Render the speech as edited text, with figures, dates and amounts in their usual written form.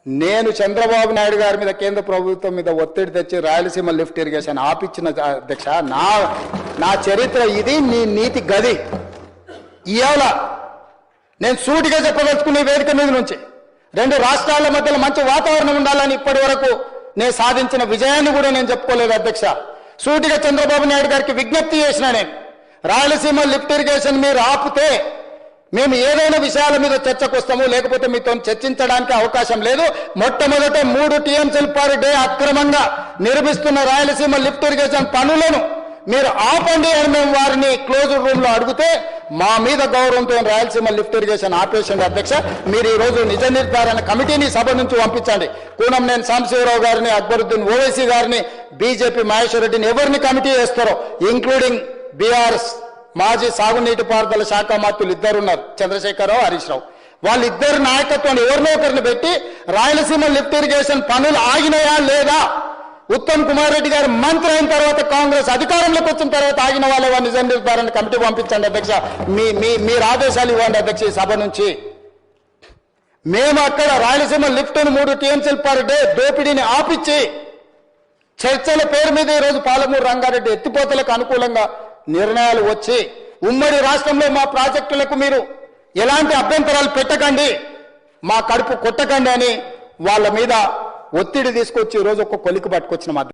నేను చంద్రబాబు నాయుడు గారి మీద కేంద్ర ప్రభుత్వం మీద ఒత్తిడి తెచ్చి రాయలసీమ లిఫ్ట్ ఇరిగేషన్ ఆపిచ్చిన అధ్యక్ష నా చరిత్ర ఇది, నీ నీతి గది. ఇవాళ నేను సూటిగా చెప్పదలుచుకునే వేదిక మీద నుంచి 2 రాష్ట్రాల మధ్యలో మంచి వాతావరణం ఉండాలని ఇప్పటి వరకు నేను సాధించిన విజయాన్ని కూడా నేను చెప్పుకోలేదు అధ్యక్ష. సూటిగా చంద్రబాబు నాయుడు గారికి విజ్ఞప్తి చేసిన నేను, రాయలసీమ లిఫ్ట్ ఇరిగేషన్ మీరు ఆపితే మేము ఏదైనా విషయాల మీద చర్చకు వస్తాము, లేకపోతే మీతో చర్చించడానికి అవకాశం లేదు. మొట్టమొదట 3 టీఎంసీలు పర్ డే అక్రమంగా నిర్మిస్తున్న రాయలసీమ లిఫ్ట్ ఇరిగేషన్ పనులను మీరు ఆపండి అని మేము వారిని క్లోజ్డ్ రూమ్ లో అడిగితే మా మీద గౌరవంతో రాయలసీమ లిఫ్ట్ ఇరిగేషన్ ఆపేసింది అధ్యక్ష. మీరు ఈ రోజు నిజ నిర్ధారణ కమిటీని సభ నుంచి పంపించండి. కూనంనేని సాంబశివరావు గారిని, అక్బరుద్దీన్ ఓవైసీ గారిని, బీజేపీ మహేశ్వర్ రెడ్డిని ఎవరిని కమిటీ వేస్తారో, ఇంక్లూడింగ్ బీఆర్ఎస్ మాజీ సాగునీటి పారుదల శాఖ మంత్రులు 2 ఉన్నారు, చంద్రశేఖరరావు, హరీష్ రావు. వాళ్ళిద్దరు నాయకత్వాన్ని ఎవరినో ఒకరిని పెట్టి రాయలసీమ లిఫ్ట్ ఇరిగేషన్ పనులు ఆగినాయా లేదా, ఉత్తమ్ కుమార్ రెడ్డి గారు మంత్రి అయిన తర్వాత కాంగ్రెస్ అధికారంలోకి వచ్చిన తర్వాత ఆగిన వాళ్ళ నిజ నిర్ధారణ కమిటీ పంపించండి అధ్యక్ష. మీరు ఆదేశాలు ఇవ్వండి అధ్యక్ష. ఈ సభ నుంచి మేము అక్కడ రాయలసీమ లిఫ్ట్ 3 టీఎంసీలు పర్ డే దోపిడీని ఆపిచ్చి చర్చల పేరు మీద ఈరోజు పాలమూరు రంగారెడ్డి ఎత్తిపోతలకు అనుకూలంగా నిర్ణయాలు వచ్చి ఉమ్మడి రాష్ట్రంలో మా ప్రాజెక్టులకు మీరు ఎలాంటి అభ్యంతరాలు పెట్టకండి, మా కడుపు కొట్టకండి అని వాళ్ళ మీద ఒత్తిడి తీసుకొచ్చి ఈరోజు ఒక కొలికి పట్టుకొచ్చిన